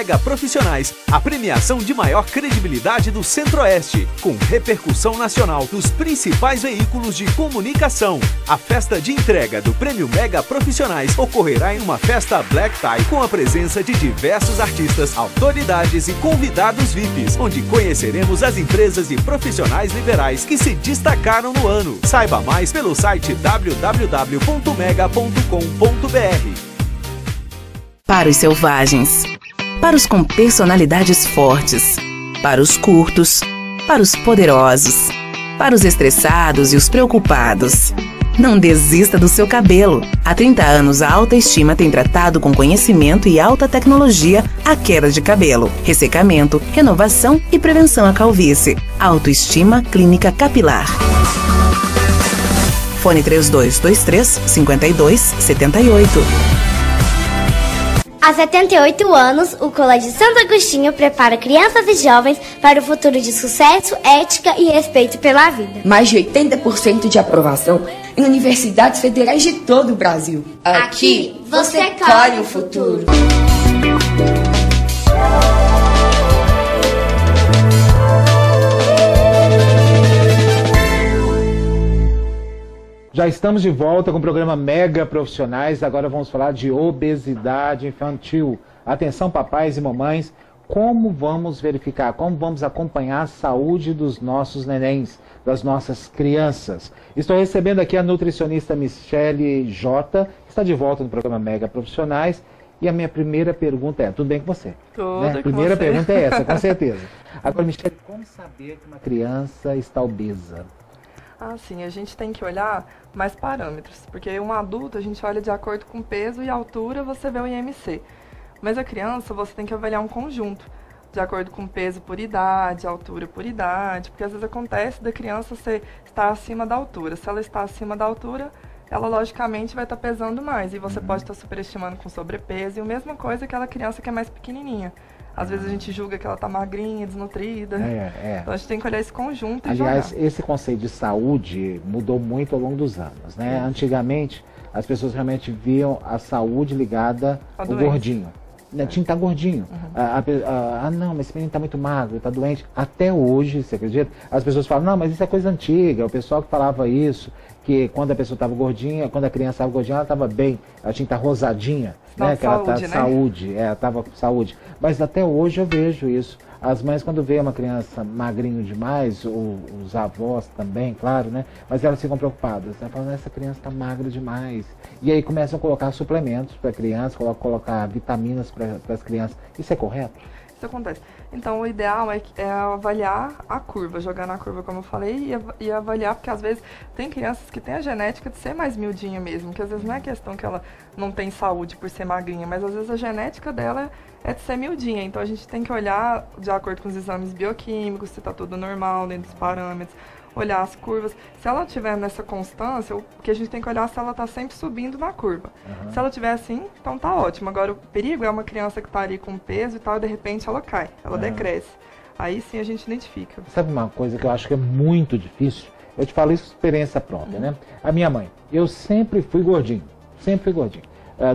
Mega Profissionais, a premiação de maior credibilidade do Centro-Oeste, com repercussão nacional dos principais veículos de comunicação. A festa de entrega do Prêmio Mega Profissionais ocorrerá em uma festa Black Tie com a presença de diversos artistas, autoridades e convidados VIPs, onde conheceremos as empresas e profissionais liberais que se destacaram no ano. Saiba mais pelo site www.mega.com.br. Para os selvagens, para os com personalidades fortes, para os curtos, para os poderosos, para os estressados e os preocupados. Não desista do seu cabelo. Há 30 anos, a Autoestima tem tratado com conhecimento e alta tecnologia a queda de cabelo, ressecamento, renovação e prevenção à calvície. Autoestima Clínica Capilar. Fone 3223-5278. Há 78 anos, o Colégio Santo Agostinho prepara crianças e jovens para o futuro de sucesso, ética e respeito pela vida. Mais de 80% de aprovação em universidades federais de todo o Brasil. Aqui, você colhe o futuro. Já estamos de volta com o programa Mega Profissionais. Agora vamos falar de obesidade infantil. Atenção, papais e mamães, como vamos verificar, como vamos acompanhar a saúde dos nossos nenéns, das nossas crianças? Estou recebendo aqui a nutricionista Michele J, que está de volta no programa Mega Profissionais. E a minha primeira pergunta é, tudo bem com você? Tudo, né? A primeira pergunta é essa, com certeza. Agora, Michele, como saber que uma criança está obesa? Ah, sim, a gente tem que olhar mais parâmetros, porque um adulto a gente olha de acordo com peso e altura, você vê o IMC. Mas a criança você tem que avaliar um conjunto, de acordo com peso por idade, altura por idade, porque às vezes acontece da criança estar acima da altura. Se ela está acima da altura, ela logicamente vai estar pesando mais, e você pode estar superestimando com sobrepeso, e a mesma coisa aquela criança que é mais pequenininha. Às vezes a gente julga que ela está magrinha, desnutrida. Então a gente tem que olhar esse conjunto e aliás, jogar. Esse conceito de saúde mudou muito ao longo dos anos, né? Antigamente, as pessoas realmente viam a saúde ligada ao gordinho. Tinha que estar gordinho. Não, mas esse menino está muito magro, está doente. Até hoje, você acredita? As pessoas falam, não, mas isso é coisa antiga. O pessoal que falava isso, que quando a pessoa estava gordinha, quando a criança estava gordinha, ela estava bem, ela tinha que estar rosadinha, né? Que ela tá saúde, ela estava com saúde. Mas até hoje eu vejo isso. As mães, quando veem uma criança magrinho demais, os avós também, claro, né? Mas elas ficam preocupadas. Elas falam, essa criança está magra demais. E aí começam a colocar suplementos para a criança, colocar vitaminas para as crianças. Isso é correto? Isso acontece. Então, o ideal é avaliar a curva, jogar na curva, como eu falei, e avaliar, porque às vezes tem crianças que têm a genética de ser mais miudinha mesmo, que às vezes não é questão que ela não tem saúde por ser magrinha, mas às vezes a genética dela é de ser miudinha. Então, a gente tem que olhar de acordo com os exames bioquímicos, se está tudo normal, dentro dos parâmetros, olhar as curvas. Se ela estiver nessa constância, o que a gente tem que olhar é se ela está sempre subindo na curva. Se ela estiver assim, então tá ótimo. Agora, o perigo é uma criança que está ali com peso e tal, e de repente ela cai, ela decresce. Aí sim a gente identifica. Sabe uma coisa que eu acho que é muito difícil? Eu te falo isso por experiência própria, né? A minha mãe, eu sempre fui gordinho,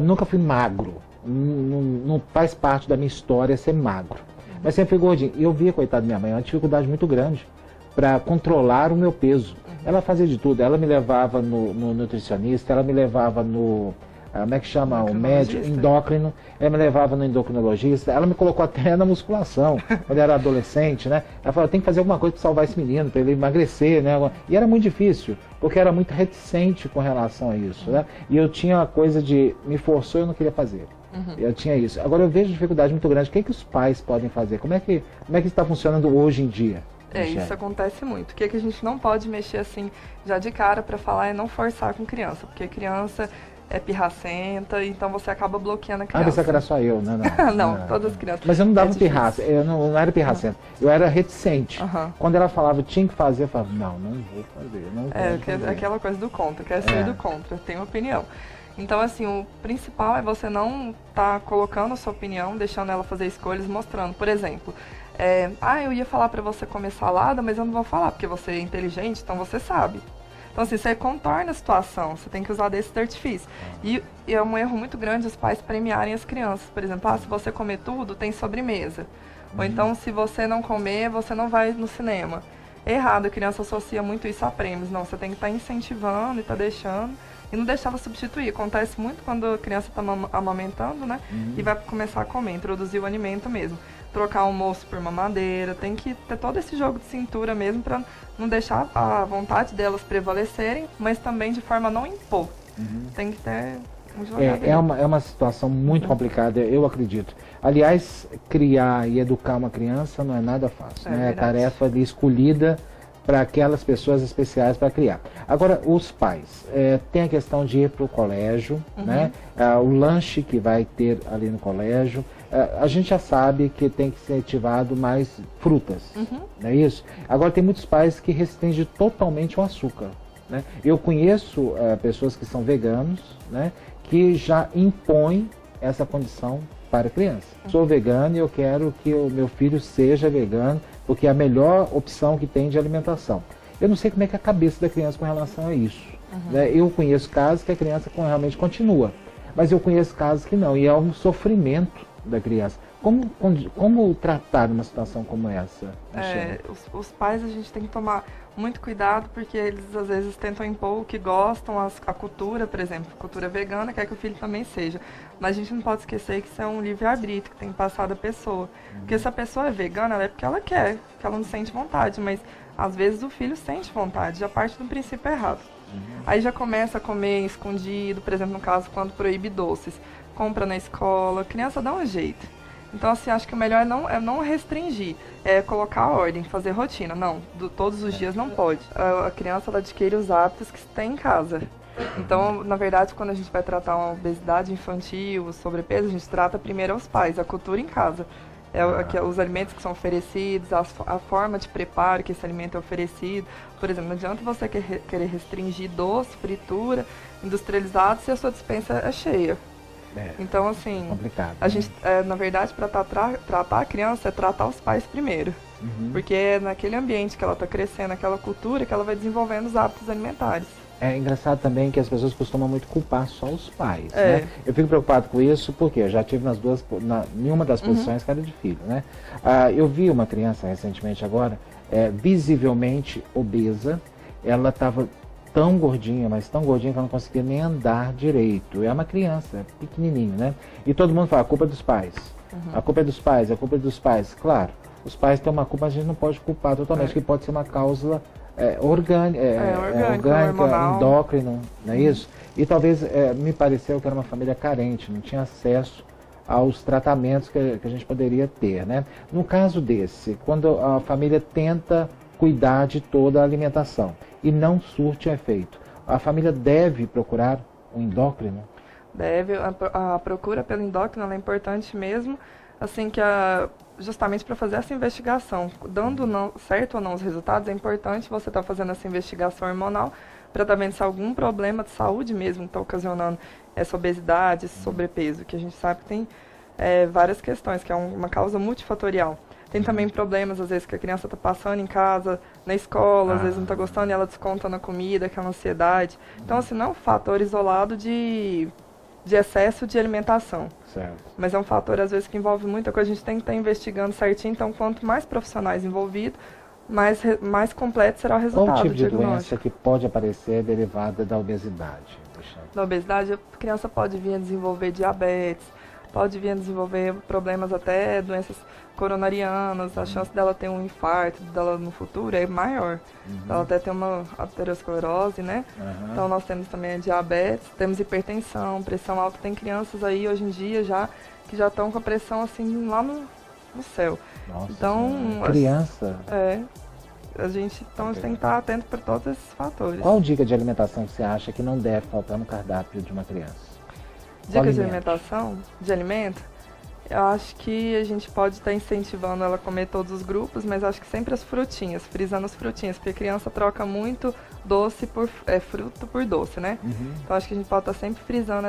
nunca fui magro. Não faz parte da minha história ser magro. Mas sempre fui gordinho. E eu via, coitada da minha mãe, uma dificuldade muito grande para controlar o meu peso. Ela fazia de tudo. Ela me levava no nutricionista, ela me levava no... como é que chama? O médico endócrino. Ela me levava no endocrinologista. Ela me colocou até na musculação, quando eu era adolescente, né? Ela falou, tem que fazer alguma coisa para salvar esse menino, para ele emagrecer, né? E era muito difícil, porque eu era muito reticente com relação a isso, né? E eu tinha a coisa de, me forçou e eu não queria fazer. Eu tinha isso. Agora eu vejo dificuldade muito grande. O que os pais podem fazer? Como é que está funcionando hoje em dia? Isso acontece muito. O que a gente não pode mexer assim já de cara para falar é não forçar com criança, porque criança é pirracenta, então você acaba bloqueando a criança. Ah, pensava que era só eu, né? Não, todas as crianças. Mas eu não dava pirraça, eu não era pirracenta, eu era reticente. Quando ela falava tinha que fazer, eu falava, não vou fazer, não vou fazer. Aquela coisa do contra, quer ser do contra, tem opinião. Então, assim, o principal é você não estar colocando a sua opinião, deixando ela fazer escolhas, mostrando. Por exemplo, eu ia falar para você comer salada, mas eu não vou falar, porque você é inteligente, então você sabe. Então, assim, você contorna a situação, você tem que usar desse artifício. E é um erro muito grande os pais premiarem as crianças. Por exemplo, se você comer tudo, tem sobremesa. Ou então, se você não comer, você não vai no cinema. Errado, a criança associa muito isso a prêmios. Não, você tem que estar incentivando e estar deixando. E não deixar ela substituir. Acontece muito quando a criança está amamentando, né? E vai começar a comer, introduzir o alimento mesmo. Trocar o almoço por mamadeira. Tem que ter todo esse jogo de cintura mesmo para não deixar a vontade delas prevalecerem, mas também de forma a não impor. Tem que ter um jogo. É uma situação muito complicada, eu acredito. Aliás, criar e educar uma criança não é nada fácil. É a tarefa ali escolhida para aquelas pessoas especiais para criar. Agora, os pais, tem a questão de ir para o colégio, né? O lanche que vai ter ali no colégio. A gente já sabe que tem que ser ativado mais frutas, não é isso? Agora, tem muitos pais que restringem totalmente o açúcar, né? Eu conheço pessoas que são veganos, né? Que já impõem essa condição para a criança. Sou vegano e eu quero que o meu filho seja vegano, porque é a melhor opção que tem de alimentação. Eu não sei como é que é a cabeça da criança com relação a isso. Né? Eu conheço casos que a criança realmente continua, mas eu conheço casos que não, e é um sofrimento da criança. Como tratar uma situação como essa? Os pais, a gente tem que tomar muito cuidado, porque eles às vezes tentam impor o que gostam, a cultura, por exemplo, a cultura vegana, quer que o filho também seja. Mas a gente não pode esquecer que isso é um livre-arbítrio que tem que passar da pessoa. Porque se a pessoa é vegana, ela é porque ela quer, porque ela não sente vontade, mas às vezes o filho sente vontade, já parte do princípio errado. Aí já começa a comer escondido, por exemplo, no caso, quando proíbe doces. Compra na escola, a criança dá um jeito. Então, assim, acho que o melhor é não restringir, é colocar a ordem, fazer rotina. Não, todos os dias não pode. A criança, ela adquire os hábitos que tem em casa. Então, na verdade, quando a gente vai tratar uma obesidade infantil, sobrepeso, a gente trata primeiro aos pais, a cultura em casa. Os alimentos que são oferecidos, a forma de preparo que esse alimento é oferecido. Por exemplo, não adianta você querer restringir doce, fritura, industrializados, se a sua despensa é cheia. Então, assim, a gente, na verdade, para tratar a criança é tratar os pais primeiro. Porque é naquele ambiente que ela está crescendo, naquela cultura, que ela vai desenvolvendo os hábitos alimentares. É engraçado também que as pessoas costumam muito culpar só os pais, né? Eu fico preocupado com isso porque eu já tive em uma das posições que era de filho, né? Eu vi uma criança recentemente agora, visivelmente obesa, ela estava tão gordinha, mas tão gordinha que ela não conseguia nem andar direito. É uma criança, pequenininho, né? E todo mundo fala, a culpa é dos pais. A culpa é dos pais, a culpa é dos pais. Claro, os pais têm uma culpa, mas a gente não pode culpar totalmente, que pode ser uma causa orgânica, endócrina, não é isso? E talvez me pareceu que era uma família carente, não tinha acesso aos tratamentos que a gente poderia ter, né? No caso desse, quando a família tenta cuidar de toda a alimentação e não surte efeito, a família deve procurar um endócrino? Deve, a procura pelo endócrino é importante mesmo, assim, justamente para fazer essa investigação. Dando certo ou não os resultados, é importante você estar fazendo essa investigação hormonal para estar vendo se algum problema de saúde mesmo está ocasionando essa obesidade, esse sobrepeso, que a gente sabe que tem várias questões, que é uma causa multifatorial. Tem também problemas, às vezes, que a criança está passando em casa, na escola, às vezes não está gostando e ela desconta na comida, aquela ansiedade. Então, assim, não é um fator isolado de excesso de alimentação. Certo. Mas é um fator, às vezes, que envolve muita coisa. A gente tem que estar investigando certinho. Então, quanto mais profissionais envolvidos, mais completo será o resultado. Qual tipo de doença que pode aparecer derivada da obesidade? Da obesidade, a criança pode vir a desenvolver diabetes, pode vir a desenvolver problemas até doenças coronarianas, a chance dela ter um infarto dela no futuro é maior. Ela até tem uma aterosclerose, né? Então nós temos também a diabetes, temos hipertensão, pressão alta. Tem crianças aí hoje em dia que já estão com a pressão assim lá no céu. Nossa, então, criança? A gente tem que estar atento para todos esses fatores. Qual dica de alimentação que você acha que não deve faltar no cardápio de uma criança? Dicas de alimentação, de alimento? Eu acho que a gente pode estar incentivando ela a comer todos os grupos, mas acho que sempre as frutinhas, frisando as frutinhas, porque a criança troca muito doce fruto por doce, né? Então acho que a gente pode estar sempre frisando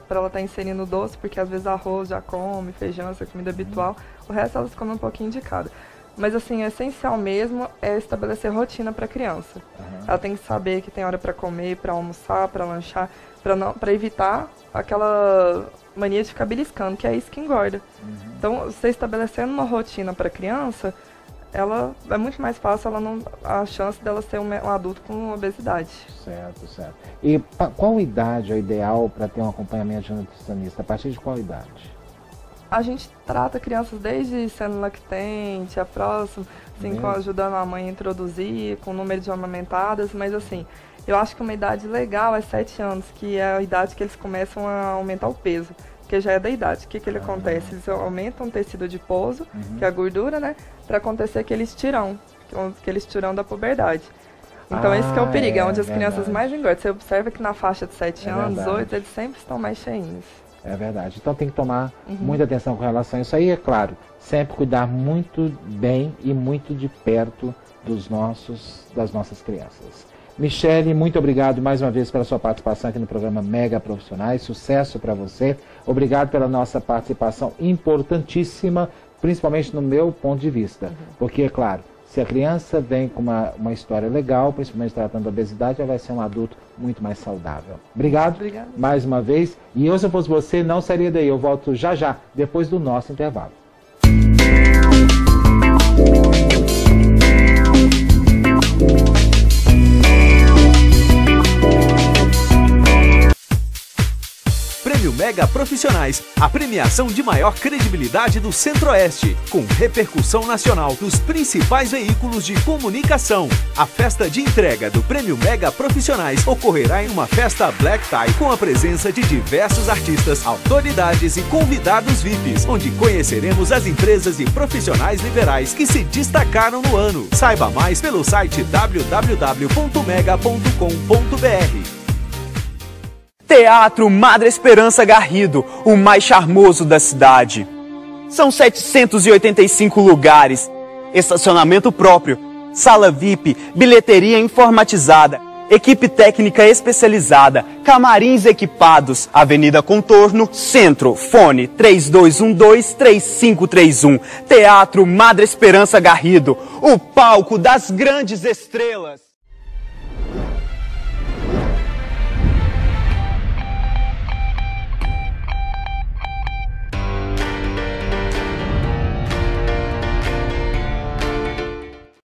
para ela estar inserindo doce, porque às vezes arroz já come, feijão, essa comida habitual, o resto elas comem um pouquinho de cada. Mas assim, o essencial mesmo é estabelecer rotina para a criança. Ela tem que saber que tem hora para comer, para almoçar, para lanchar, para evitar aquela mania de ficar beliscando, que é isso que engorda. Então, você estabelecendo uma rotina para a criança, ela é muito mais fácil, a chance dela ser um adulto com obesidade. Certo, certo. E qual idade é ideal para ter um acompanhamento de nutricionista? A partir de qual idade? A gente trata crianças desde sendo lactente, a próxima, assim, ajudando a mãe a introduzir, com o número de amamentadas, mas assim, eu acho que uma idade legal é 7 anos, que é a idade que eles começam a aumentar o peso, que já é da idade. O que ele acontece? Eles aumentam o tecido adiposo, que é a gordura, né, para acontecer aquele estirão da puberdade. Então esse que é o perigo, é onde as crianças mais engordam. Você observa que na faixa de 7 anos, 8, eles sempre estão mais cheinhos. É verdade. Então tem que tomar muita atenção com relação a isso aí, é claro. Sempre cuidar muito bem e muito de perto das nossas crianças. Michele, muito obrigado mais uma vez pela sua participação aqui no programa Mega Profissionais. Sucesso para você. Obrigado pela nossa participação importantíssima, principalmente no meu ponto de vista. Porque, é claro, se a criança vem com uma história legal, principalmente tratando da obesidade, ela vai ser um adulto muito mais saudável. Obrigado mais uma vez. E eu, se eu fosse você, não sairia daí. Eu volto já, depois do nosso intervalo. Prêmio Mega Profissionais, a premiação de maior credibilidade do Centro-Oeste, com repercussão nacional dos principais veículos de comunicação. A festa de entrega do Prêmio Mega Profissionais ocorrerá em uma festa Black Tie com a presença de diversos artistas, autoridades e convidados VIPs, onde conheceremos as empresas e profissionais liberais que se destacaram no ano. Saiba mais pelo site www.mega.com.br. Teatro Madre Esperança Garrido, o mais charmoso da cidade. São 785 lugares, estacionamento próprio, sala VIP, bilheteria informatizada, equipe técnica especializada, camarins equipados, Avenida Contorno, Centro, fone 3212-3531. Teatro Madre Esperança Garrido, o palco das grandes estrelas.